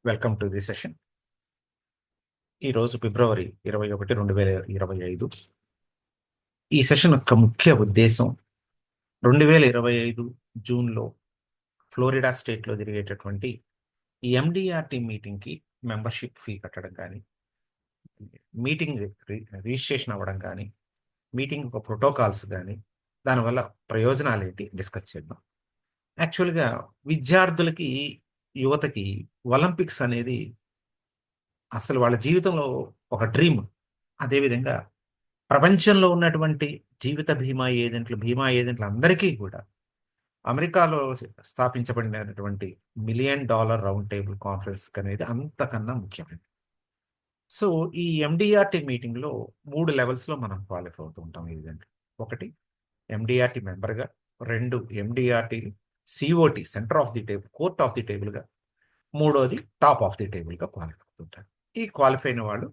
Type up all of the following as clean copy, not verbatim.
Welcome to the session. ఈరోజు ఫిబ్రవరి 21, 2025. ఈ session యొక్క ముఖ్య ఉద్దేశం 2025 జూన్లో ఫ్లోరిడా స్టేట్లో జరిగేటటువంటి ఈ ఎండిఆర్టీ మీటింగ్కి మెంబర్షిప్ ఫీ కట్టడం కానీ, మీటింగ్ రిజిస్ట్రేషన్ అవ్వడం కానీ, మీటింగ్ ఒక ప్రోటోకాల్స్ కానీ, దానివల్ల ప్రయోజనాలు ఏంటి డిస్కస్ చేద్దాం. యాక్చువల్గా విద్యార్థులకి, యువతకి ఒలింపిక్స్ అనేది అసలు వాళ్ళ జీవితంలో ఒక డ్రీమ్. అదేవిధంగా ప్రపంచంలో ఉన్నటువంటి జీవిత బీమా ఏజెంట్లు అందరికీ కూడా అమెరికాలో స్థాపించబడినటువంటి $1 మిలియన్ రౌండ్ టేబుల్ కాన్ఫరెన్స్ అనేది అంతకన్నా ముఖ్యమైనది. సో ఈ ఎండిఆర్టీ మీటింగ్లో 3 లెవెల్స్లో మనం క్వాలిఫై అవుతూ ఉంటాం ఏజెంట్. ఒకటి ఎండిఆర్టీ మెంబర్గా, 2 MDRT COT centre of the table, court of the టేబుల్గా, మూడోది టాప్ ఆఫ్ ది టేబుల్గా క్వాలిఫై అవుతుంటారు. ఈ క్వాలిఫై అయిన వాళ్ళు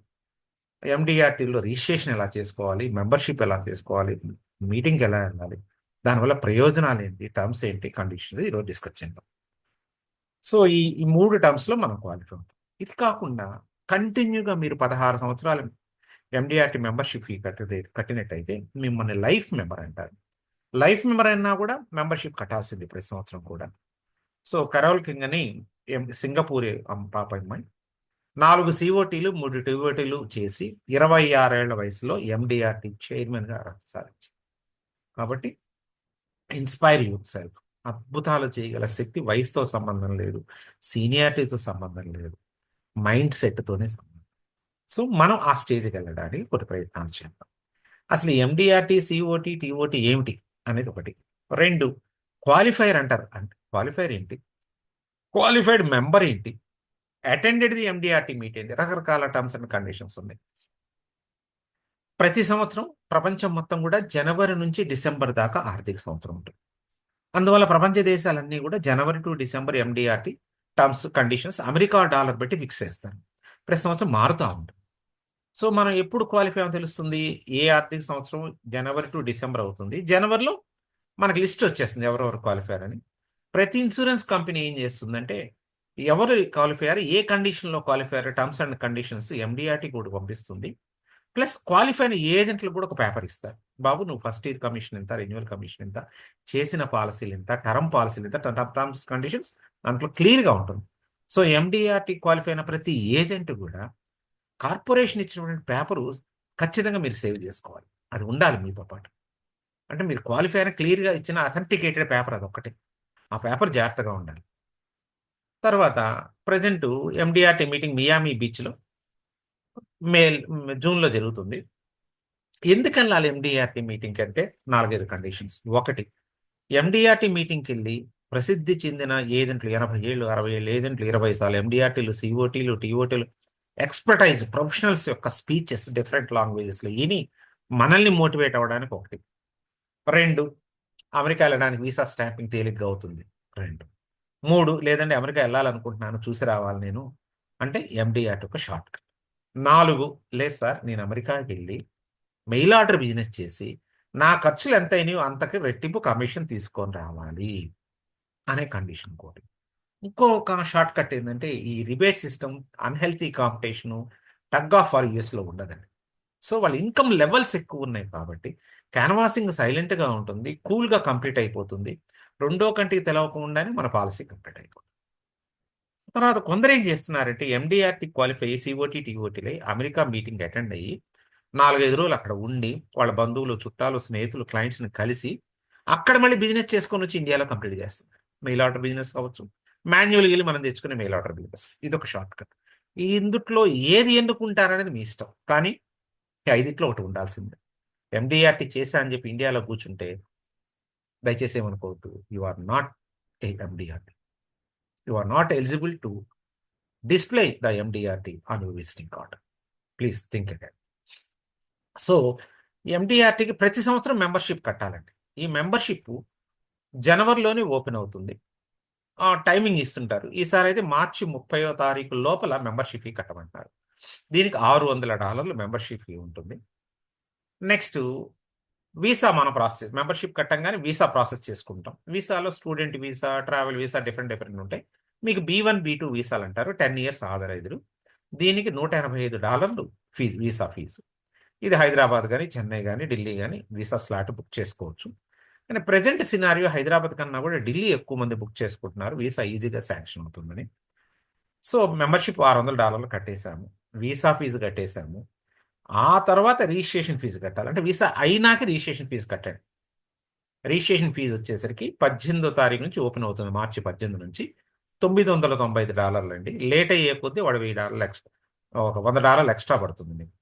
ఎండిఆర్టీలో రిజిస్ట్రేషన్ ఎలా చేసుకోవాలి, మెంబర్షిప్ ఎలా చేసుకోవాలి, మీటింగ్కి ఎలా వెళ్ళాలి, దానివల్ల ప్రయోజనాలు ఏంటి, టర్మ్స్ ఏంటి, కండిషన్స్ ఈరోజు డిస్కస్ చేద్దాం. సో ఈ 3 టర్మ్స్లో మనం క్వాలిఫై అవుతాం. ఇది కాకుండా కంటిన్యూగా మీరు 16 సంవత్సరాలు ఎండిఆర్టీ మెంబర్షిప్ ఫీ కట్టినట్టయితే మిమ్మల్ని లైఫ్ మెంబర్ అంటారు. లైఫ్ మెంబర్ అయినా కూడా మెంబర్షిప్ కట్టాల్సింది ప్రతి సంవత్సరం కూడా. సో కరోల్ కింగ్ అని సింగపూర్ పాప అమ్మాయి 4 సిఓటీలు 3 టీఓటీలు చేసి 26 ఏళ్ల వయసులో ఎండిఆర్టీ చైర్మన్గా సాధించింది. కాబట్టి ఇన్స్పైర్ యువర్ సెల్ఫ్. అద్భుతాలు చేయగల శక్తి వయసుతో సంబంధం లేదు, సీనియారిటీతో సంబంధం లేదు, మైండ్ సెట్తోనే సంబంధం. సో మనం ఆ స్టేజ్కి వెళ్ళడానికి కొన్ని ప్రయత్నాలు చేద్దాం. అసలు ఎండిఆర్టీ సిఓటి టీఓటి ఏమిటి అనేది ఒకటి. 2 క్వాలిఫైర్ అంటారు. అంటే క్వాలిఫైర్ ఏంటి, క్వాలిఫైడ్ మెంబర్ ఏంటి, అటెండెడ్ ది ఎండిఆర్టీ మీటింగ్, రకరకాల టర్మ్స్ అండ్ కండిషన్స్ ఉన్నాయి. ప్రతి సంవత్సరం ప్రపంచం మొత్తం కూడా జనవరి నుంచి డిసెంబర్ దాకా ఆర్థిక సంవత్సరం ఉంటుంది. అందువల్ల ప్రపంచ దేశాలన్నీ కూడా జనవరి to December MDRT terms conditions America dollar బట్టి ఫిక్స్ చేస్తారు. ప్రతి సంవత్సరం మారుతూ ఉంటుంది. సో మనం ఎప్పుడు క్వాలిఫై అని తెలుస్తుంది, ఏ ఆర్థిక సంవత్సరం జనవరి టు డిసెంబర్ అవుతుంది. జనవరిలో మనకి లిస్ట్ వచ్చేస్తుంది ఎవరెవరు క్వాలిఫైర్ అని. ప్రతి ఇన్సూరెన్స్ కంపెనీ ఏం చేస్తుందంటే ఎవరు క్వాలిఫైయర్, ఏ కండిషన్లో qualifier, terms and conditions MDRT కూడా పంపిస్తుంది. ప్లస్ క్వాలిఫైన్ ఏజెంట్లు కూడా ఒక పేపర్ ఇస్తారు. బాబు నువ్వు ఫస్ట్ ఇయర్ కమిషన్ ఎంత, రెన్యువల్ కమిషన్ ఎంత, చేసిన పాలసీలు ఎంత, టర్మ్ పాలసీలు ఎంత, టర్మ్స్ కండిషన్స్ దాంట్లో క్లియర్గా ఉంటుంది. సో ఎండిఆర్టీ క్వాలిఫై అయిన ప్రతి ఏజెంట్ కూడా కార్పొరేషన్ ఇచ్చినటువంటి పేపరు ఖచ్చితంగా మీరు సేవ్ చేసుకోవాలి. అది ఉండాలి మీతో పాటు. అంటే మీరు క్వాలిఫై అయిన క్లియర్గా ఇచ్చిన అథెంటికేటెడ్ పేపర్ అదొక్కటే. ఆ పేపర్ జాగ్రత్తగా ఉండాలి. తర్వాత ప్రజెంట్ ఎండిఆర్టీ మీటింగ్ మియామి బీచ్లో జూన్లో జరుగుతుంది. ఎందుకు వెళ్ళాలి ఎండిఆర్టీ మీటింగ్కి అంటే 4-5 కండిషన్స్. ఒకటి, ఎండిఆర్టీ మీటింగ్కి వెళ్ళి ప్రసిద్ధి చెందిన ఏజెంట్లు 80 ఏళ్ళు 60 ఏళ్ళు ఏజెంట్లు 20 సార్లు ఎండిఆర్టీలు సిఓటీలు టీఓటీలు ఎక్స్పర్టైజ్ ప్రొఫెషనల్స్ యొక్క స్పీచెస్ డిఫరెంట్ లాంగ్వేజెస్లో విని మనల్ని మోటివేట్ అవ్వడానికి ఒకటి. 2, అమెరికా వెళ్ళడానికి వీసా స్టాంపింగ్ తేలిగ్గా అవుతుంది. 2, 3, లేదంటే అమెరికా వెళ్ళాలనుకుంటున్నాను చూసి రావాలి నేను అంటే ఎండిఆర్టీ ఒక షార్ట్ కట్. 4, లేదు సార్ నేను అమెరికాకి వెళ్ళి మెయిల్ ఆర్డర్ బిజినెస్ చేసి నా ఖర్చులు ఎంత అయినాయో అంతకి రెట్టింపు కమిషన్ తీసుకొని రావాలి అనే కండిషన్ కోటి. ఇంకొక షార్ట్ కట్ ఏంటంటే ఈ rebate system, unhealthy competition, tug of for యూఎస్లో ఉండదండి. సో వాళ్ళ ఇన్కమ్ లెవెల్స్ ఎక్కువ ఉన్నాయి కాబట్టి క్యాన్వాసింగ్ సైలెంట్గా ఉంటుంది, కూల్గా కంప్లీట్ అయిపోతుంది. రెండో కంటికి తెలవకుండానే మన పాలసీ కంప్లీట్ అయిపోతుంది. తర్వాత కొందరు ఏం చేస్తున్నారంటే ఎండిఆర్టీ క్వాలిఫై సిఓటీ టీఓటీలై అమెరికా మీటింగ్ అటెండ్ అయ్యి 4-5 రోజులు అక్కడ ఉండి వాళ్ళ బంధువులు, చుట్టాలు, స్నేహితులు, క్లయింట్స్ని కలిసి అక్కడ మళ్ళీ బిజినెస్ చేసుకొని వచ్చి ఇండియాలో కంప్లీట్ చేస్తున్నారు. మెయిల్ ఆర్డర్ బిజినెస్ కావచ్చు, మాన్యువల్గా వెళ్ళి మనం తెచ్చుకునే మెయిల్ ఆర్డర్ బిజినెస్, ఇది ఒక షార్ట్ కట్. ఇందుట్లో ఏది ఎన్నుకుంటారనేది మీ ఇష్టం, కానీ ఈ 5 ఒకటి ఉండాల్సిందే. ఎండిఆర్టీ చేశా అని చెప్పి ఇండియాలో కూర్చుంటే దయచేసి ఏమనుకోవద్దు, you are not a MDRT, you are not eligible to display the MDRT on your visiting card. Please think again. So ఎండిఆర్టీకి ప్రతి సంవత్సరం మెంబర్షిప్ కట్టాలండి. ఈ మెంబర్షిప్ జనవరిలోనే ఓపెన్ అవుతుంది. టైమింగ్ ఇస్తుంటారు. ఈసారి అయితే మార్చి 30వ తారీఖు లోపల మెంబర్షిప్ ఫీ కట్టమంటారు. దీనికి $600 మెంబర్షిప్ ఫీ ఉంటుంది. నెక్స్ట్ వీసా మనం ప్రాసెస్, మెంబర్షిప్ కట్టంగానే వీసా ప్రాసెస్ చేసుకుంటాం. వీసాలో student visa, travel visa different ఉంటాయి. మీకు B1 B2 వీసాలు అంటారు, 10 ఇయర్స్ ఆథరైజ్డ్. దీనికి $185 ఫీజు, వీసా ఫీజు. ఇది హైదరాబాద్ కానీ, చెన్నై కానీ, ఢిల్లీ కానీ వీసా స్లాట్ బుక్ చేసుకోవచ్చు. కానీ ప్రజెంట్ సినారియో హైదరాబాద్ కన్నా కూడా ఢిల్లీ ఎక్కువ మంది బుక్ చేసుకుంటున్నారు, వీసా ఈజీగా శాంక్షన్ అవుతుందని. సో మెంబర్షిప్ $600 కట్టేశాము, వీసా ఫీజు కట్టేశాము. ఆ తర్వాత రిజిస్ట్రేషన్ ఫీజు కట్టాలి, అంటే వీసా అయినాక రిజిస్ట్రేషన్ ఫీజు కట్టాలి. రిజిస్ట్రేషన్ ఫీజు వచ్చేసరికి 18వ తారీఖు నుంచి ఓపెన్ అవుతుంది, మార్చి 18 నుంచి. $995 అండి. లేట్ అయ్యే కొద్దీ వాడు $1000 ఎక్స్ట్రా, ఒక $100 ఎక్స్ట్రా పడుతుంది మీకు.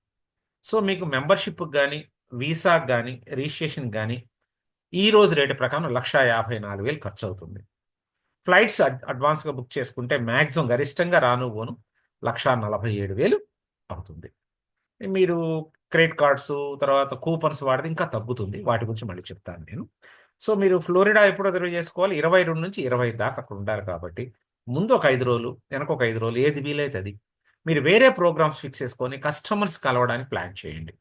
సో మీకు మెంబర్షిప్కి కానీ, వీసాకి కానీ, రిజిస్ట్రేషన్ కానీ ఈ రోజు రేటు ప్రకారం 1,54,000 ఖర్చు అవుతుంది. ఫ్లైట్స్ అడ్వాన్స్గా బుక్ చేసుకుంటే మ్యాక్సిమం గరిష్టంగా రాను పోను 1,47,000 అవుతుంది. మీరు క్రెడిట్ కార్డ్స్, తర్వాత కూపన్స్ వాడితే ఇంకా తగ్గుతుంది, వాటి గురించి మళ్ళీ చెప్తాను నేను. సో మీరు ఫ్లోరిడా ఎప్పుడో రిజర్వ్ చేసుకోవాలి, 22 నుంచి 25 దాకా అక్కడ ఉండాలి కాబట్టి ముందు ఒక 5 రోజులు, వెనక ఒక 5 రోజులు, ఏది వీలైతే అది. మీరు వేరే ప్రోగ్రామ్స్ ఫిక్స్ చేసుకొని కస్టమర్స్ కలవడానికి ప్లాన్ చేయండి.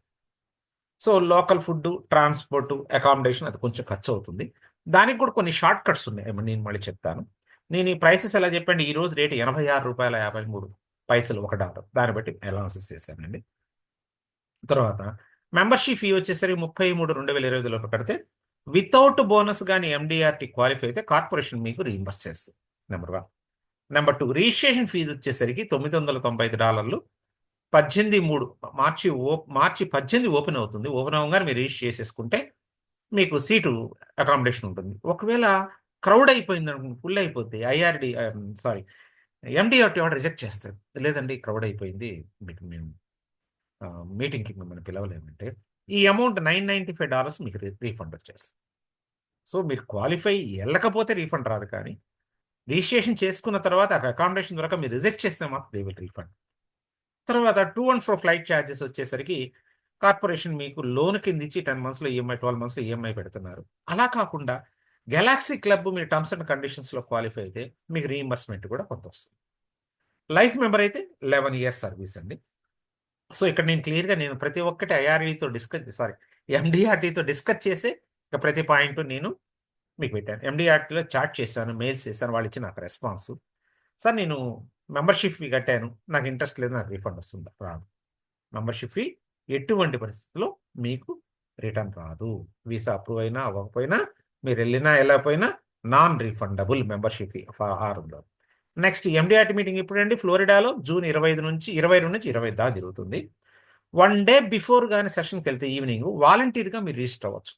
So local food, transport, accommodation అది కొంచెం ఖర్చు అవుతుంది. దానికి కూడా కొన్ని షార్ట్ కట్స్ ఉన్నాయి, నేను మళ్ళీ చెప్తాను. నేను ఈ ప్రైసెస్ ఎలా చెప్పండి, ఈ రోజు రేటు $86.53 $1. దాన్ని బట్టి అనాలిసిస్ చేశానండి. తర్వాత మెంబర్షిప్ ఫీ వచ్చేసరికి 33/2020 లోపు కడితే వితౌట్ బోనస్ కానీ ఎండిఆర్టీ క్వాలిఫై అయితే కార్పొరేషన్ మీకు రీఇంబర్స్ చేస్తుంది, నెంబర్ 1. నెంబర్ 2, రిజిస్ట్రేషన్ ఫీజు వచ్చేసరికి $995. 18/3 మార్చి 18 ఓపెన్ అవుతుంది. ఓపెన్ అవ్వగానే మీరు రిజిస్టర్ చేసేసుకుంటే మీకు సీటు అకామిడేషన్ ఉంటుంది. ఒకవేళ క్రౌడ్ అయిపోయింది అనుకోండి, ఫుల్ అయిపోద్ది, సారీ ఎండిఆర్టీ వాడు రిజెక్ట్ చేస్తారు. లేదండి క్రౌడ్ అయిపోయింది, మీకు మేము మీటింగ్కి మిమ్మల్ని పిలవలేమంటే ఈ అమౌంట్ $995 మీకు రీఫండ్ వచ్చేస్తుంది. సో మీరు క్వాలిఫై వెళ్ళకపోతే రీఫండ్ రాదు, కానీ రిజిస్ట్రేషన్ చేసుకున్న తర్వాత అకామిడేషన్ ద్వారా మీరు రిజెక్ట్ చేస్తే మాత్రం దే విల్ రీఫండ్. తర్వాత two and fro flight charges వచ్చేసరికి కార్పొరేషన్ మీకు లోన్ కింద ఇచ్చి 10 మంత్స్లో ఈఎంఐ, 12 మంత్స్లో ఈఎంఐ పెడుతున్నారు. అలా కాకుండా గెలాక్సీ క్లబ్ మీరు టర్మ్స్ అండ్ కండిషన్స్లో క్వాలిఫై అయితే మీకు రీఇంబర్స్మెంట్ కూడా కొంత వస్తుంది. లైఫ్ మెంబర్ అయితే 11 ఇయర్స్ సర్వీస్ అండి. సో ఇక్కడ నేను క్లియర్గా ప్రతి ఒక్కటి ఎండిఆర్టీతో డిస్కస్ చేసి ఇక ప్రతి పాయింట్ నేను మీకు పెట్టాను. ఎండిఆర్టీలో చాట్ చేశాను, మెయిల్స్ చేశాను, వాళ్ళు ఇచ్చి నాకు రెస్పాన్స్. సార్ నేను మెంబర్షిప్ ఫీ కట్టాను, నాకు ఇంట్రెస్ట్ లేదు, నాకు రీఫండ్ వస్తుందా? రాదు. మెంబర్షిప్ ఫీ ఎటువంటి పరిస్థితుల్లో మీకు రిటర్న్ రాదు. వీసా అప్రూవ్ అయినా అవ్వకపోయినా, మీరు వెళ్ళినా వెళ్ళకపోయినా నాన్ రీఫండబుల్ మెంబర్షిప్ ఫీ ఆరులో. నెక్స్ట్ ఎండిఆర్టీ మీటింగ్ ఇప్పుడండి ఫ్లోరిడాలో జూన్ 22 నుంచి 25 దాకా జరుగుతుంది. 1 డే బిఫోర్ కానీ సెషన్కి వెళ్తే ఈవినింగ్ వాలంటీర్గా మీరు రిజిస్టర్ అవ్వచ్చు.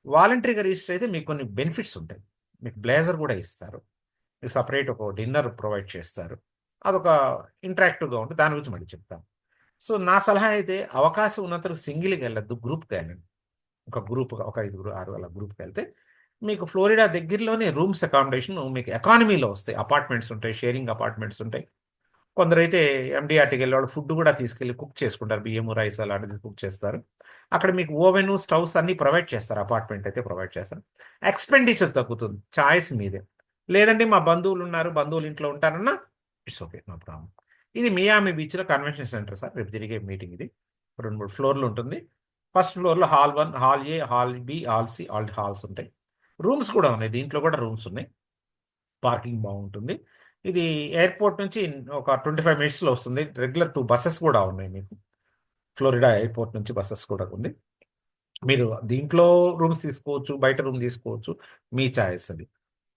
వాలంటరీగా రిజిస్టర్ అయితే మీకు కొన్ని బెనిఫిట్స్ ఉంటాయి. మీకు బ్లేజర్ కూడా ఇస్తారు, మీకు సపరేట్ ఒక డిన్నర్ ప్రొవైడ్ చేస్తారు. అదొక ఇంటరాక్టివ్గా ఉంటుంది, దాని గురించి మళ్ళీ చెప్తాను. సో నా సలహా అయితే అవకాశం ఉన్నంతకు సింగిల్గా వెళ్ళద్దు, గ్రూప్కి వెళ్ళండి. ఒక 5, 6 అలా గ్రూప్కి వెళ్తే మీకు ఫ్లోరిడా దగ్గరలోనే రూమ్స్ అకామిడేషన్ మీకు ఎకానమీలో వస్తాయి. అపార్ట్మెంట్స్ ఉంటాయి, షేరింగ్ అపార్ట్మెంట్స్ ఉంటాయి. కొందరైతే ఎండిఆర్టీకి వెళ్ళేవాళ్ళు ఫుడ్ కూడా తీసుకెళ్ళి కుక్ చేసుకుంటారు, బియ్యము, రైస్ అలాంటిది కుక్ చేస్తారు. అక్కడ మీకు ఓవెన్, స్టవ్స్ అన్నీ ప్రొవైడ్ చేస్తారు, అపార్ట్మెంట్ అయితే ప్రొవైడ్ చేస్తారు. ఎక్స్పెండిచర్ తగ్గుతుంది, చాయిస్ మీదే. లేదంటే మా బంధువులు ఉన్నారు, బంధువులు ఇంట్లో ఉంటారన్నా ఇట్స్ ఓకే, నో ప్రాబ్లం. ఇది మియామి బీచ్లో కన్వెన్షన్ సెంటర్ సార్, రేపు జరిగే మీటింగ్ ఇది. 2-3 ఫ్లోర్లు ఉంటుంది. ఫస్ట్ ఫ్లోర్లో hall 1, hall A, hall B, hall C, all halls ఉంటాయి. రూమ్స్ కూడా ఉన్నాయి, దీంట్లో కూడా రూమ్స్ ఉన్నాయి, పార్కింగ్ బాగుంటుంది. ఇది ఎయిర్పోర్ట్ నుంచి ఒక 25 మినిట్స్లో వస్తుంది. రెగ్యులర్ 2 బస్సెస్ కూడా ఉన్నాయి మీకు, ఫ్లోరిడా ఎయిర్పోర్ట్ నుంచి బస్సెస్ కూడా ఉంది. మీరు దీంట్లో రూమ్స్ తీసుకోవచ్చు, బయట రూమ్ తీసుకోవచ్చు, మీ ఛాయిస్ అది.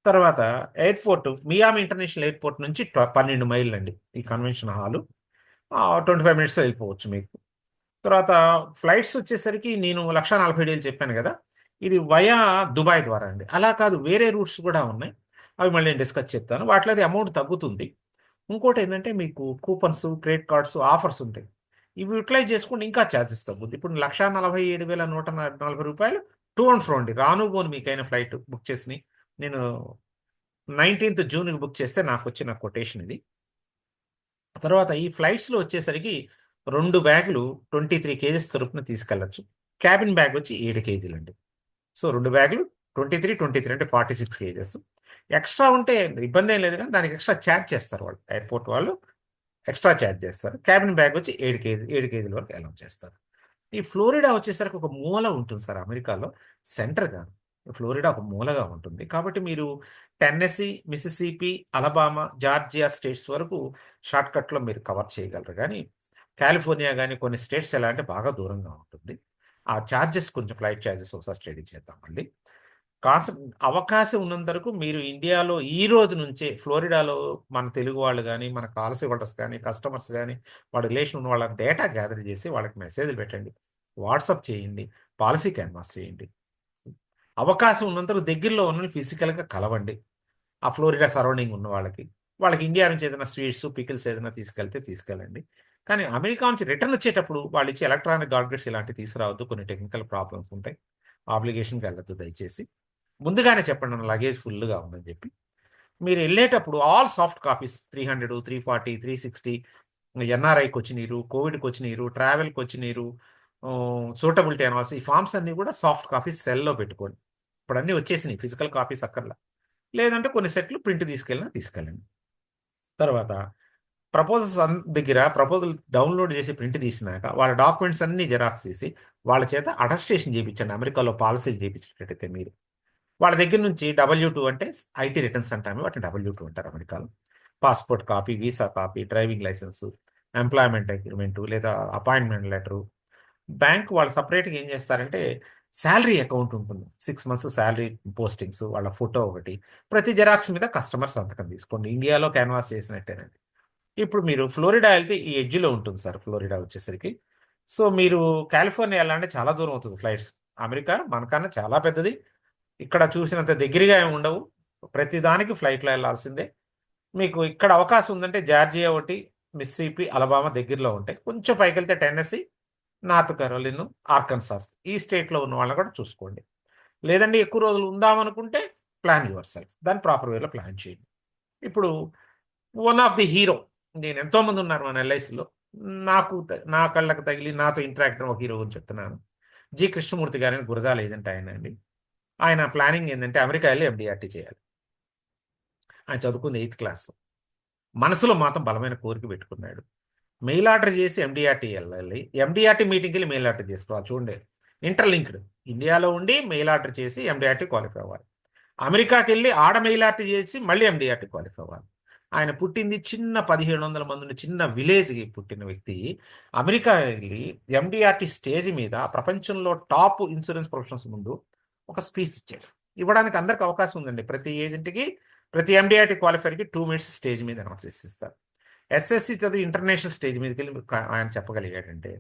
తర్వాత ఎయిర్పోర్ట్ మియామి ఇంటర్నేషనల్ ఎయిర్పోర్ట్ నుంచి 12 మైళ్ళు అండి ఈ కన్వెన్షన్ హాలు. 25 మినిట్స్లో వెళ్ళిపోవచ్చు మీకు. తర్వాత ఫ్లైట్స్ వచ్చేసరికి నేను 1,47,000 చెప్పాను కదా, ఇది వయా దుబాయ్ ద్వారా అండి. అలా కాదు, వేరే రూట్స్ కూడా ఉన్నాయి, అవి మళ్ళీ నేను డిస్కస్ చెప్తాను. వాటిలో అది అమౌంట్ తగ్గుతుంది. ఇంకోటి ఏంటంటే మీకు కూపన్స్, క్రెడిట్ కార్డ్స్, ఆఫర్స్ ఉంటాయి. ఇవి యూటిలైజ్ చేసుకుంటే ఇంకా ఛార్జెస్ తగ్గుద్ది. ఇప్పుడు $1,47,140 టూ అండ్ ఫ్రో అండి, రాను పోను మీకైనా ఫ్లైట్ బుక్ చేసి నేను 19th జూన్కి బుక్ చేస్తే నాకు వచ్చిన కొటేషన్ ఇది. తర్వాత ఈ ఫ్లైట్స్లో వచ్చేసరికి 2 బ్యాగులు 23 కేజెస్ తరపున తీసుకెళ్ళచ్చు. క్యాబిన్ బ్యాగ్ వచ్చి 7 కేజీలు అండి. సో 2 బ్యాగులు 23 అంటే 46 కేజెస్. ఎక్స్ట్రా ఉంటే ఇబ్బంది ఏం లేదు, కానీ దానికి ఎక్స్ట్రా ఛార్జ్ చేస్తారు వాళ్ళు, ఎయిర్పోర్ట్ వాళ్ళు ఎక్స్ట్రా ఛార్జ్ చేస్తారు. క్యాబిన్ బ్యాగ్ వచ్చి 7 కేజీల వరకు అలౌ చేస్తారు. ఈ ఫ్లోరిడా వచ్చేసరికి ఒక మూల ఉంటుంది సార్, అమెరికాలో సెంటర్ కాదు. ఫ్లోరిడా ఒక మూలగా ఉంటుంది. కాబట్టి మీరు Tennessee, Mississippi, Alabama, Georgia states వరకు షార్ట్‌కట్‌లో మీరు కవర్ చేయగలరు గానీ, కాలిఫోర్నియా గాని కొన్ని స్టేట్స్ ఎలా అంటే బాగా దూరంగా ఉంటుంది. ఆ చార్జెస్ కొంచెం ఫ్లైట్ చార్జెస్ ఒకసారి స్టడీ చేద్దాం మళ్ళీ. కాస అవకాశం ఉన్నంత వరకు మీరు ఇండియాలో ఈ రోజు నుంచే ఫ్లోరిడాలో మన తెలుగు వాళ్ళు గాని, మన పాలసీ హోల్డర్స్ గాని, కస్టమర్స్ గాని, వాళ్ళ రిలేషన్ ఉన్న వాళ్ళ డేటా గ్యాదర్ చేసి వాళ్ళకి మెసేజ్‌లు పెట్టండి. వాట్సాప్ చేయండి. పాలసీ క్యాన్వాస్ చేయండి. అవకాశం ఉన్నంత వరకు దగ్గరలో ఉన్నోళ్ళని ఫిజికల్‌గా కలవండి. ఆ ఫ్లోరిడా సరౌండింగ్ ఉన్న వాళ్ళకి. వాళ్ళకి ఇండియా నుంచి ఏదైనా స్వీట్స్, పికిల్స్ ఏదైనా తీసుకెళ్తే తీసుకెళ్ళండి. కానీ అమెరికా నుంచి రిటర్న్ వచ్చేటప్పుడు వాళ్ళిచ్చే ఎలక్ట్రానిక్ గాడ్గెట్స్ ఇలాంటివి తీసుకురావద్దు. కొన్ని టెక్నికల్ ప్రాబ్లమ్స్ ఉంటాయి. ఆబ్లిగేషన్‌కి వెళ్ళొద్దు దయచేసి. ముందుగానే చెప్పండి నా లగేజ్ ఫుల్‌గా ఉందని చెప్పి. మీరెళ్ళేటప్పుడు ఆల్ సాఫ్ట్ కాపీస్ 300, 340, 360 ఎన్ఆర్ఐకొచ్చినిరు, కోవిడ్‌కొచ్చినిరు, ట్రావెల్‌కొచ్చినిరు, సూటబిలిటీ అనాలిసిస్ ఈ ఫార్మ్స్ అన్నీ కూడా సాఫ్ట్ కాపీస్ సెల్‌లో పెట్టుకోండి. ఇప్పుడన్నీ వచ్చేసినియి. ఫిజికల్ కాపీస్ అక్కర్లా. లేదంటే కొన్ని సెట్లు ప్రింట్ తీసుకెళ్ళినా తీసుకెళ్ళండి. తర్వాత ప్రపోజల్ డౌన్‌లోడ్ చేసి ప్రింట్ తీసినాక వాళ్ళ డాక్యుమెంట్స్ అన్నీ జిరాక్స్ తీసి వాళ్ళ చేత అటెస్టేషన్ చేపించండి. అమెరికాలో పాలిసీలు చేపించేటట్టయితే మీరు. వాళ్ళ దగ్గర నుంచి డబ్ల్యూ-2 అంటే ఐటీ రిటర్న్స్ అంటాము. వాటిని డబ్ల్యూ-2 అంటారు అమెరికాలో. Passport copy, visa copy, driving licence, employment agreement లేదా అపాయింట్‌మెంట్ లెటరు. బ్యాంక్ వాళ్ళు సెపరేట్‌గా ఏం చేస్తారంటే సాలరీ అకౌంట్ ఉంటుంది. 6 మంత్స్ సాలరీ పోస్టింగ్స్, వాళ్ళ ఫోటో ఒకటి. ప్రతి జిరాక్స్ మీద కస్టమర్ సంతకం తీసుకోండి. ఇండియాలో క్యాన్వాస్ చేసినట్టేనండి. ఇప్పుడు మీరు ఫ్లోరిడా ఎళ్తే ఈ ఎడ్జ్‌లో ఉంటుంది సార్ ఫ్లోరిడా వచ్చేసరికి. సో, మీరు కాలిఫోర్నియా ఎళ్ళాలంటే చాలా దూరం అవుతది ఫ్లైట్స్. అమెరికా మనకన్నా చాలా పెద్దది. ఇక్కడ చూసినంత దగ్గరగా ఏమి ఉండవు. ప్రతి దానికి ఫ్లైట్‌లో ఎళ్ళాల్సిందే. మీకు ఇక్కడ అవకాశం ఉందంటే జార్జియా ఒకటి, మిస్సిసిపి, అలబామా దగ్గరలో ఉంటాయి. కొంచెం పైకెళ్తే టెన్నెసీ, నార్త్ కరోలిను, ఆర్కన్సాస్ ఈ స్టేట్‌లో ఉన్న వాళ్ళని కూడా చూసుకోండి. లేదంటే ఎక్కువ రోజులు ఉందామనుకుంటే ప్లాన్ యువర్ సెల్ఫ్. దాన్ని ప్రాపర్ వేలో ప్లాన్ చేయండి. ఇప్పుడు వన్ ఆఫ్ ది హీరో నేను ఎంతోమంది ఉన్నారు మన ఎల్ఐసిలో. నా కళ్ళకి తగిలి నాతో ఇంటరాక్ట్ అయిన ఒక హీరో గురించి చెప్తున్నాను. 'జి. కృష్ణమూర్తి' గారని గురజాల ఏజెంట్ ఆయనండి. ఆయన ప్లానింగ్ ఏందంటే అమెరికా ఎళ్లి ఎండీఆర్‌టీ చేయాలి. ఆయన చదువుకుంది 8థ్ క్లాస్. మనసులో మాత్రం బలమైన కోరిక పెట్టుకున్నాడు. మెయిల్ ఆర్డర్ చేసి ఎండీఆర్‌టీ ఎళ్ళాలి. ఎండీఆర్‌టీ మీటింగ్‌కెళ్ళి మెయిల్ ఆర్డర్ చేసుకోవాలి చూడండి. ఇంటర్‌లింక్డ్. ఇండియాలో ఉండి మెయిల్ ఆర్డర్ చేసి ఎండీఆర్‌టీ క్వాలిఫై అవ్వాలి. అమెరికాకెళ్ళి ఆడ మెయిల్ ఆర్డర్ చేసి మళ్ళీ ఎండీఆర్‌టీ క్వాలిఫై అవ్వాలి. ఆయన పుట్టింది చిన్న 1500 మందున్న చిన్న విలేజ్‌కి పుట్టిన వ్యక్తి. అమెరికా ఎళ్లి ఎండీఆర్‌టీ స్టేజ్ మీద ప్రపంచంలో టాప్ ఇన్స్యూరెన్స్ ప్రొఫెషనల్స్ ముందు ఒక స్పీచ్ ఇచ్చాడు. ఇవ్వడానికి అందరికి అవకాశం ఉందండి. ప్రతి ఏజెంట్‌కి, ప్రతి ఎండీఆర్‌టీ క్వాలిఫైర్‌కి 2 మినిట్స్ స్టేజ్ మీద అనౌన్స్ ఇస్తారు. ఎస్ఎస్‌సి చదివి ఇంటర్నేషనల్ స్టేజ్ మీదకెళ్ళి ఆయన చెప్పగలిగాడంటే,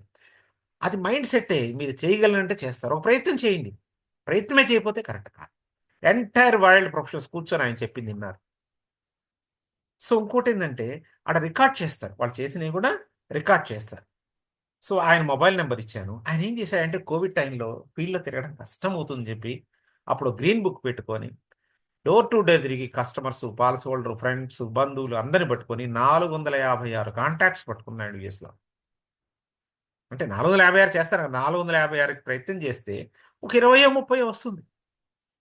అది మైండ్ సెట్టే. మీరు చేయగలనంటే చేస్తారు. ఒక ప్రయత్నం చేయండి. ప్రయత్నమే చేయకపోతే కరెక్ట్ కాదు. ఎంటైర్ వరల్డ్ ప్రొఫెషనల్స్ కూర్చొని ఆయన చెప్పింది విన్నారు. సో, ఇంకోటేందంటే ఆడ రికార్డ్ చేస్తారు. వాళ్ళు చేసినవి కూడా రికార్డ్ చేస్తారు. సో, ఆయన మొబైల్ నంబర్ ఇచ్చాను. ఆయన ఏం చేశాడంటే కోవిడ్ టైమ్‌లో ఫీల్డ్‌లో తిరగడం కష్టమవుతుందని చెప్పి, అప్పుడు గ్రీన్ బుక్ పెట్టుకొని డోర్ టు డోర్ తిరిగి కస్టమర్స్, పాలసీ హోల్డర్, ఫ్రెండ్స్, బంధువులు అందరిని పట్టుకొని 456 కాంటాక్ట్స్ పట్టుకున్నాడు యూఎస్‌లో. అంటే 456 చేస్తారు కదా! 456కి ప్రయత్నం చేస్తే ఒక 20, 30 వస్తుంది.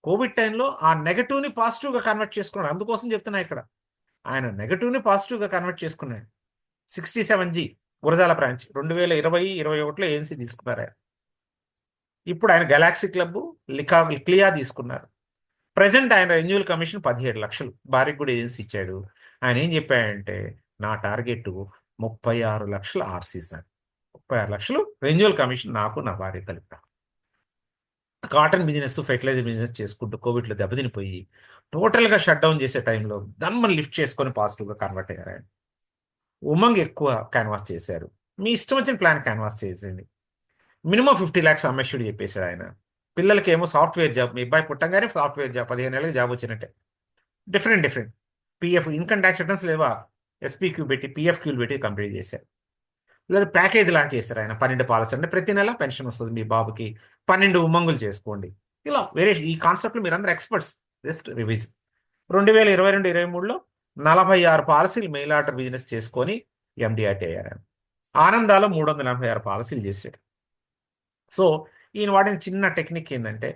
కోవిడ్ టైమ్‌లో ఆ నెగెటివ్‌ని పాజిటివ్‌గా కన్వర్ట్ చేసుకున్నాడు. అందుకోసం చెప్తున్నా ఇక్కడ. ఆయన నెగెటివ్‌ని పాజిటివ్‌గా కన్వర్ట్ చేసుకున్నాడు. 67 గురజాల బ్రాంచ్ 2020, 21లో ఏఎన్సీ తీసుకున్నారాయన. ఇప్పుడు ఆయన గెలాక్సీ క్లబ్, క్లియా తీసుకున్నారు. ప్రెజెంట్ ఆయన రెన్యూవల్ కమిషన్ 17,00,000 భార్యకి కూడా ఏజెన్సీ ఇచ్చాడు. ఆయన ఏం చెప్పాడంటే, నా target 36,00,000 RC sir. 36,00,000 renewal commission నాకు, నా భార్యకి కలిపి. కాటన్ బిజినెస్, ఫెర్టిలైజర్ బిజినెస్ చేసుకుంటూ కోవిడ్‌లో దెబ్బతినిపోయి, టోటల్‌గా షట్ డౌన్ చేసే టైంలో దమ్మని లిఫ్ట్ చేసుకొని పాజిటివ్‌గా కన్వర్ట్ అయ్యారాయన. ఉమంగ్ ఎక్కువ కాన్వాస్ చేశారు. మీ ఇష్టం వచ్చిన ప్లాన్ కాన్వాస్ చేసేయండి. మినిమమ్ 50,00,000 అమ్మేషుడు చెప్పేసాడాయన. పిల్లలకేమో సాఫ్ట్‌వేర్ జాబ్. మీ అబ్బాయి పుట్టంగానే సాఫ్ట్‌వేర్ జాబ్ 15 ఏళ్ళకి జాబ్ వచ్చినట్టే. Different. PF income tax returns లేవా? ఎస్‌పీక్యూ పెట్టి, పీఎఫ్‌క్యూలు పెట్టి కంప్లీట్ చేశారు. లేదా ప్యాకేజ్ లాగా చేశారాయన. 12 పాలసీ అంటే ప్రతి నెల పెన్షన్ వస్తది మీ బాబుకి. 12 ఉమంగులు చేసుకోండి. ఇలా వేరియేషన్ ఈ కాన్సెప్ట్‌లో మీరందరూ ఎక్స్‌పర్ట్స్. జస్ట్ రివిజ్. 2022, 23లో 46 పాలసీలు మెయిల్ ఆర్డర్ బిజినెస్ చేసుకొని ఎండీఆర్‌టీ అయ్యారాయన. ఆనందాలో 386 పాలసీలు చేసాడు. సో, ఈయన వాడిన చిన్న టెక్నిక్ ఏందంటే,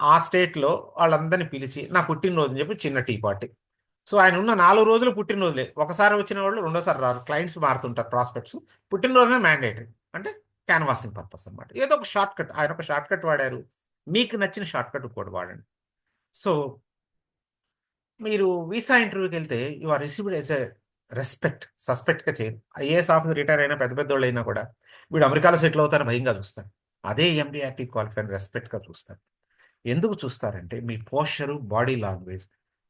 ఆ స్టేట్‌లో వాళ్ళందరిని పిలిచి, నా పుట్టినరోజు అని చెప్పి చిన్న టీ పార్టీ. సో, ఆయనున్న 4 రోజులు పుట్టినరోజులే. ఒకసారి వచ్చిన వాళ్ళు రెండోసారి రారు. క్లయింట్స్ మారుతుంటారు ప్రాస్పెక్ట్స్. పుట్టినరోజునే మ్యాండేటరీ. అంటే కాన్వాసింగ్ పర్పస్ అన్నమాట. ఏదో ఒక షార్ట్‌కట్. ఆయన ఒక షార్ట్‌కట్ వాడారు. మీకు నచ్చిన షార్ట్‌కట్ ఇంకోటి వాడండి. సో మీరు వీసా ఇంటర్వ్యూకి వెళ్తే you are received as a respect. సస్పెక్ట్గా చేయరు. ఐఏఎస్ ఆఫీసర్ రిటైర్ అయినా పెద్ద పెద్ద వాళ్ళు అయినా కూడా వీడు అమెరికాలో సెటిల్ అవుతారని భయంగా చూస్తారు. అదే ఎండిఆర్టీ క్వాలిఫైర్ రెస్పెక్ట్గా చూస్తారు. ఎందుకు చూస్తారంటే మీ పోస్చరు, బాడీ లాంగ్వేజ్.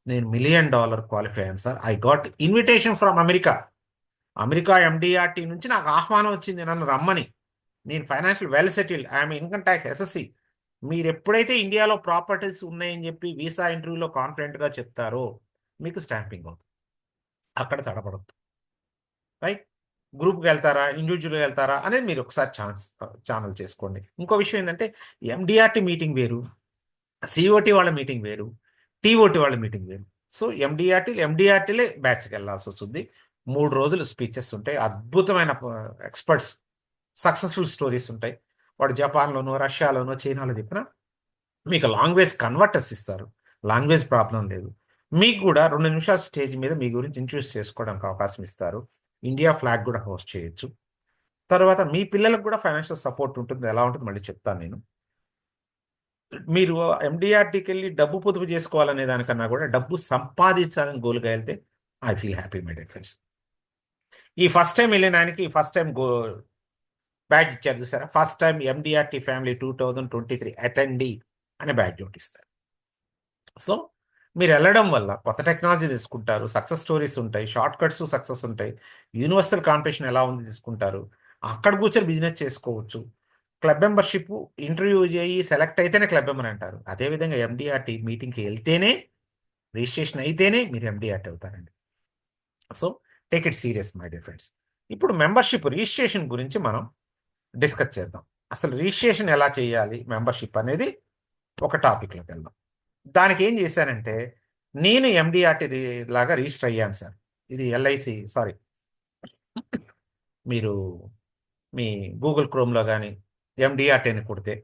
నేను $1,000,000 క్వాలిఫై అయ్యాను sir. I got invitation from America. America MDRT నుంచి నాకు ఆహ్వానం వచ్చింది నన్ను రమ్మని. నేను financial well settled, I'm income tax SSC. మీరు ఎప్పుడైతే ఇండియాలో ప్రాపర్టీస్ ఉన్నాయని చెప్పి వీసా ఇంటర్వ్యూలో కాన్ఫిడెంట్గా చెప్తారో మీకు స్టాంపింగ్ అవుతుంది. అక్కడ తడపడద్దు. రైట్. గ్రూప్కి వెళ్తారా, ఇండివిజువల్గా వెళ్తారా అనేది మీరు ఒకసారి ఛానల్ చేసుకోండి. ఇంకో విషయం ఏంటంటే ఎండిఆర్టీ మీటింగ్ వేరు, సిఓటి వాళ్ళ మీటింగ్ వేరు, టీఓటి వాళ్ళ మీటింగ్ వేరు. సో ఎండిఆర్టీలే బ్యాచ్కి వెళ్ళాల్సి వస్తుంది. 3 రోజులు స్పీచెస్ ఉంటాయి. అద్భుతమైన ఎక్స్పర్ట్స్, సక్సెస్ఫుల్ స్టోరీస్ ఉంటాయి. వాడు జపాన్లోనో, రష్యాలోనో, చైనాలో చెప్పిన మీకు లాంగ్వేజ్ కన్వర్టర్స్ ఇస్తారు. లాంగ్వేజ్ ప్రాబ్లం లేదు. మీకు కూడా 2 నిమిషాలు స్టేజ్ మీద మీ గురించి ఇంట్రడ్యూస్ చేసుకోవడానికి అవకాశం ఇస్తారు. ఇండియా ఫ్లాగ్ కూడా హోస్ట్ చేయొచ్చు. తర్వాత మీ పిల్లలకు కూడా ఫైనాన్షియల్ సపోర్ట్ ఉంటుంది. ఎలా ఉంటుంది మళ్ళీ చెప్తాను నేను. మీరు ఎండిఆర్టీకి వెళ్ళి డబ్బు పొదుపు చేసుకోవాలనే దానికన్నా కూడా డబ్బు సంపాదించాలని గోల్గా వెళ్తే I feel happy my dear friends. ఈ ఫస్ట్ టైం వెళ్ళిన ఆయనకి ఫస్ట్ టైం బ్యాడ్జ్ ఇచ్చారు చూసారా, ఫస్ట్ టైం ఎండిఆర్టీ ఫ్యామిలీ 2023 అటెండీ అనే బ్యాడ్జ్ ఒకటి ఇస్తారు. సో మీరు వెళ్ళడం వల్ల కొత్త టెక్నాలజీ తీసుకుంటారు, సక్సెస్ స్టోరీస్ ఉంటాయి, షార్ట్ కట్స్ సక్సెస్ ఉంటాయి, యూనివర్సల్ కాంపిటీషన్ ఎలా ఉంది తీసుకుంటారు, అక్కడ కూర్చొని బిజినెస్ చేసుకోవచ్చు. క్లబ్ మెంబర్షిప్ ఇంటర్వ్యూ చేయి సెలెక్ట్ అయితేనే క్లబ్ మెంబర్ అంటారు. అదేవిధంగా ఎండిఆర్టీ మీటింగ్కి వెళ్తేనే, రిజిస్ట్రేషన్ అయితేనే మీరు ఎండిఆర్టీ అవుతారండి. So take it serious my dear friends. ఇప్పుడు మెంబర్షిప్ రిజిస్ట్రేషన్ గురించి మనం డిస్కస్ చేద్దాం. అసలు రిజిస్ట్రేషన్ ఎలా చేయాలి మెంబర్షిప్ అనేది ఒక టాపిక్లోకి వెళ్దాం. దానికి ఏం చేశానంటే నేను ఎండిఆర్టీ లాగా రిజిస్టర్ అయ్యాను సార్. ఇది ఎల్ఐసి, సారీ, మీరు మీ గూగుల్ క్రోమ్లో కానీ ఎండిఆర్టీ అని కొడితే,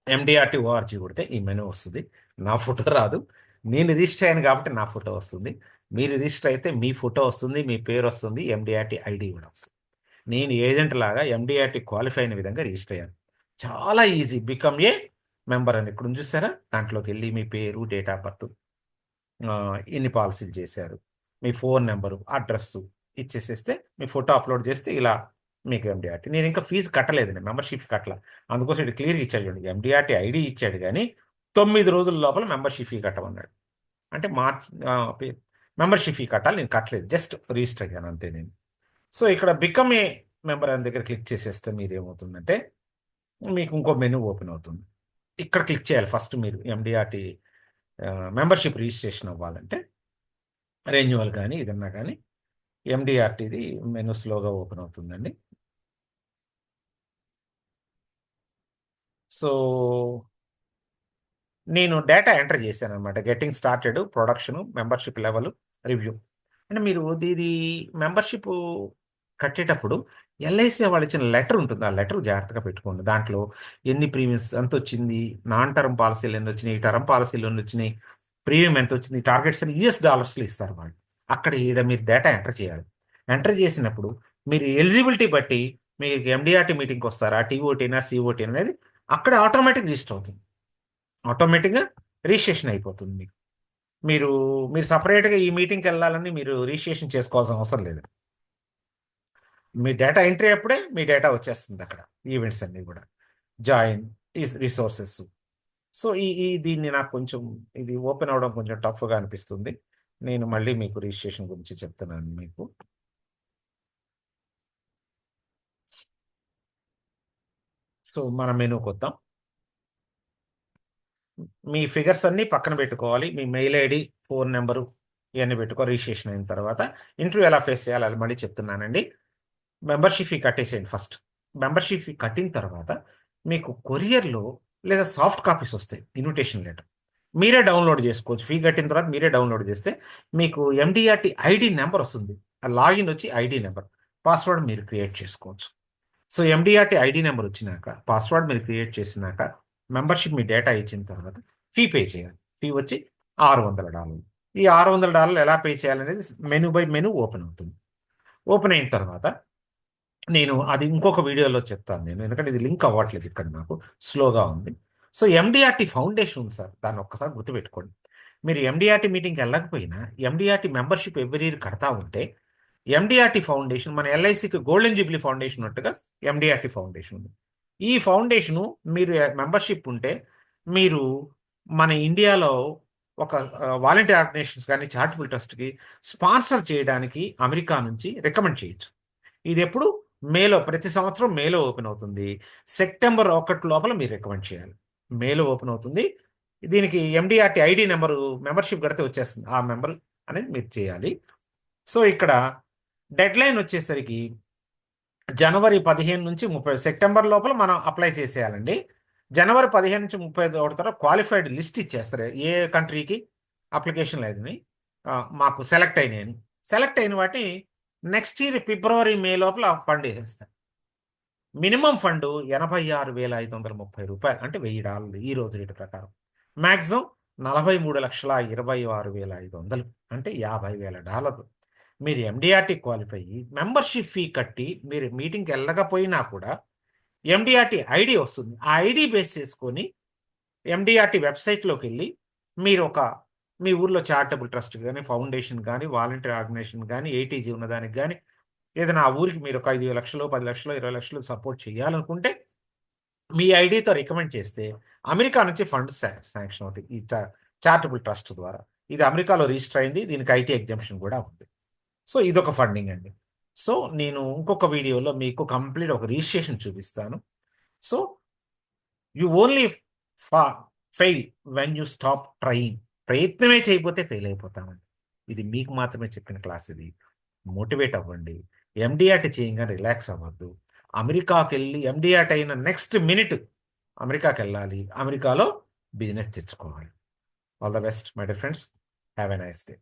ఎండిఆర్టీ ఓఆర్జీ కొడితే ఈ మెనూ వస్తుంది. నా ఫోటో రాదు. నేను రిజిస్టర్ అయ్యాను కాబట్టి నా ఫోటో వస్తుంది. మీరు రిజిస్టర్ అయితే మీ ఫోటో వస్తుంది, మీ పేరు వస్తుంది, ఎండిఆర్టీ ఐడి కూడా వస్తుంది. నేను ఏజెంట్ లాగా ఎండిఆర్టీ క్వాలిఫై అయిన విధంగా రిజిస్టర్ అయ్యాను. చాలా ఈజీ. బికమ్ ఏ మెంబర్ అని ఇక్కడ చూసారా, దాంట్లోకి వెళ్ళి మీ పేరు, డేట్ ఆఫ్ బర్త్, ఎన్ని పాలసీలు చేశారు, మీ ఫోన్ నెంబరు, అడ్రస్సు ఇచ్చేసేస్తే మీ ఫోటో అప్లోడ్ చేస్తే ఇలా మీకు ఎండిఆర్టీ. నేను ఇంకా ఫీజు కట్టలేదండి, మెంబర్షిప్ కట్టల. అందుకోసం ఇటు క్లియర్గా ఇచ్చాడు చూడండి, ఎండిఆర్టీ ఐడి ఇచ్చాడు కానీ 9 రోజుల లోపల మెంబర్షిప్ ఫీ కట్టమన్నాడు. అంటే మెంబర్షిప్ ఫీ కట్టాలి. నేను కట్టలేదు, జస్ట్ రిజిస్టర్ అయ్యాను అంతే నేను. సో ఇక్కడ బికమ్ ఏ మెంబర్ అని దగ్గర క్లిక్ చేసేస్తే మీరు ఏమవుతుందంటే మీకు ఇంకో మెనూ ఓపెన్ అవుతుంది. ఇక్కడ క్లిక్ చేయాలి ఫస్ట్. మీరు ఎండిఆర్టీ మెంబర్షిప్ రిజిస్ట్రేషన్ అవ్వాలంటే రెన్యువల్ కానీ ఏదన్నా కానీ ఎండిఆర్టీది మెనూ స్లోగా ఓపెన్ అవుతుందండి. సో నేను డేటా ఎంటర్ చేశాను అనమాట. Getting started, production, membership level, review. అంటే మీరు ఇది మెంబర్షిప్ కట్టేటప్పుడు ఎల్ఐసి వాళ్ళు ఇచ్చిన లెటర్ ఉంటుంది. ఆ లెటర్ జాగ్రత్తగా పెట్టుకోండి. దాంట్లో ఎన్ని ప్రీమియమ్స్ ఎంత వచ్చింది, నాన్ టర్మ్ పాలసీలు ఎన్ని వచ్చినాయి, టర్మ్ పాలసీలు ఎన్ని వచ్చినాయి, ప్రీమియం ఎంత వచ్చింది, టార్గెట్స్ అని యూఎస్ డాలర్స్లో ఇస్తారు వాళ్ళు. అక్కడ ఈడ మీరు డేటా ఎంటర్ చేయాలి. ఎంటర్ చేసినప్పుడు మీరు ఎలిజిబిలిటీ బట్టి మీకు ఎండిఆర్టీ మీటింగ్కి వస్తారా, టీఓటీనా, సిఓటీ అనేది అక్కడ ఆటోమేటిక్ రిజిస్టర్ అవుతుంది. ఆటోమేటిక్గా రిజిస్ట్రేషన్ అయిపోతుంది మీకు. మీరు మీరు సపరేట్గా ఈ మీటింగ్కి వెళ్ళాలని మీరు రిజిస్ట్రేషన్ చేసుకోవాల్సిన అవసరం లేదు. మీ డేటా ఎంట్రీ అప్పుడే మీ డేటా వచ్చేస్తుంది అక్కడ. ఈవెంట్స్ అన్నీ కూడా జాయిన్ రిసోర్సెస్. సో దీన్ని నాకు కొంచెం ఇది ఓపెన్ అవ్వడం కొంచెం టఫ్గా అనిపిస్తుంది. నేను మళ్ళీ మీకు రిజిస్ట్రేషన్ గురించి చెప్తున్నాను మీకు. సో మన మెనూకి వద్దాం. మీ ఫిగర్స్ అన్నీ పక్కన పెట్టుకోవాలి. మీ మెయిల్ ఐడి, ఫోన్ నెంబరు ఇవన్నీ పెట్టుకో. రిజిస్ట్రేషన్ అయిన తర్వాత ఇంటర్వ్యూ ఎలా ఫేస్ చేయాలి అది మళ్ళీ చెప్తున్నానండి. మెంబర్షిప్ ఫీ కట్టేసేయండి ఫస్ట్. మెంబర్షిప్ ఫీ కట్టిన తర్వాత మీకు కొరియర్లో లేదా సాఫ్ట్ కాపీస్ వస్తాయి, ఇన్విటేషన్ లెటర్. మీరే డౌన్లోడ్ చేసుకోవచ్చు. ఫీ కట్టిన తర్వాత మీరే డౌన్లోడ్ చేస్తే మీకు ఎండిఆర్టీ ఐడి నెంబర్ వస్తుంది. ఆ లాగిన్ వచ్చి ఐడి నెంబర్, పాస్వర్డ్ మీరు క్రియేట్ చేసుకోవచ్చు. సో ఎండిఆర్టీ ఐడి నెంబర్ వచ్చినాక, పాస్వర్డ్ మీరు క్రియేట్ చేసినాక, మెంబర్షిప్ మీ డేటా ఇచ్చిన తర్వాత ఫీ పే చేయాలి. ఫీ వచ్చి $600. ఈ $600 ఎలా పే చేయాలనేది మెనూ బై మెనూ ఓపెన్ అవుతుంది. ఓపెన్ అయిన తర్వాత నేను అది ఇంకొక వీడియోలో చెప్తాను నేను, ఎందుకంటే ఇది లింక్ అవ్వట్లేదు ఇక్కడ, నాకు స్లోగా ఉంది. సో ఎండిఆర్టీ ఫౌండేషన్ ఉంది సార్, దాన్ని ఒక్కసారి గుర్తుపెట్టుకోండి. మీరు ఎండిఆర్టీ మీటింగ్కి వెళ్ళకపోయినా ఎండిఆర్టీ మెంబర్షిప్ ఎవ్రీ ఇయర్ కడతా ఉంటే ఎండిఆర్టీ ఫౌండేషన్ మన ఎల్ఐసికి గోల్డెన్ జూబ్లీ ఫౌండేషన్ ఉన్నట్టుగా ఎండిఆర్టీ ఫౌండేషన్ ఉంది. ఈ ఫౌండేషను మీరు మెంబర్షిప్ ఉంటే మీరు మన ఇండియాలో ఒక వాలంటీర్ ఆర్గనైజేషన్స్ కానీ చారిటబుల్ ట్రస్ట్కి స్పాన్సర్ చేయడానికి అమెరికా నుంచి రికమెండ్ చేయొచ్చు. ఇది ఎప్పుడు మేలో, ప్రతి సంవత్సరం మేలో ఓపెన్ అవుతుంది. సెప్టెంబర్ 1 లోపల మీరు రికమెండ్ చేయాలి. మేలో ఓపెన్ అవుతుంది. దీనికి ఎండిఆర్టీ ఐడి నెంబరు మెంబర్షిప్ కడితే వచ్చేస్తుంది. ఆ మెంబర్ అనేది మీరు చేయాలి. సో ఇక్కడ డెడ్ లైన్ వచ్చేసరికి జనవరి 15 నుంచి 30 సెప్టెంబర్ లోపల మనం అప్లై చేసేయాలండి. జనవరి 15 నుంచి 31 తర్వాత క్వాలిఫైడ్ లిస్ట్ ఇచ్చేస్తారు. ఏ కంట్రీకి అప్లికేషన్ లేదని మాకు సెలెక్ట్ అయినాయని. సెలెక్ట్ అయిన వాటిని నెక్స్ట్ ఇయర్ ఫిబ్రవరి మే లోపల ఫండ్ వేసేస్తారు. మినిమం ఫండ్ $86,530 అంటే $1000 ఈ రోజు రేటు ప్రకారం. మ్యాక్సిమం $43,26,500 అంటే $50,000. మీరు ఎండిఆర్టీ క్వాలిఫై అయ్యి మెంబర్షిప్ ఫీ కట్టి మీరు మీటింగ్కి వెళ్ళకపోయినా కూడా ఎండిఆర్టీ ఐడి వస్తుంది. ఆ ఐడి బేస్ చేసుకొని ఎండిఆర్టీ వెబ్సైట్లోకి వెళ్ళి మీరు మీ ఊర్లో చారిటబుల్ ట్రస్ట్ కానీ, ఫౌండేషన్ కానీ, వాలంటీర్ ఆర్గనైజేషన్ కానీ, ఏటీజీ ఉన్నదానికి కానీ, ఏదైనా ఆ ఊరికి మీరు ఒక 5 లక్షలు, 10 లక్షలు, 20 లక్షలు సపోర్ట్ చేయాలనుకుంటే మీ ఐడితో రికమెండ్ చేస్తే అమెరికా నుంచి ఫండ్స్ శాంక్షన్ అవుతాయి ఈ చారిటబుల్ ట్రస్ట్ ద్వారా. ఇది అమెరికాలో రిజిస్టర్ అయింది. దీనికి ఐటీ ఎగ్జామ్షన్ కూడా ఉంది. సో ఇదొక ఫండింగ్ అండి. సో నేను ఇంకొక వీడియోలో మీకు కంప్లీట్ ఒక రిజిస్ట్రేషన్ చూపిస్తాను. So you only fail when you stop trying. ప్రయత్నమే చేయకపోతే ఫెయిల్ అయిపోతామండి. ఇది మీకు మాత్రమే చెప్పిన క్లాస్. ఇది మోటివేట్ అవ్వండి. ఎండిఆర్టీ చేయగానే రిలాక్స్ అవ్వద్దు. అమెరికాకి వెళ్ళి ఎండిఆర్టీ అయిన నెక్స్ట్ మినిట్ అమెరికాకి వెళ్ళాలి. అమెరికాలో బిజినెస్ తెచ్చుకోవాలి. All the best my dear friends. Have a nice day.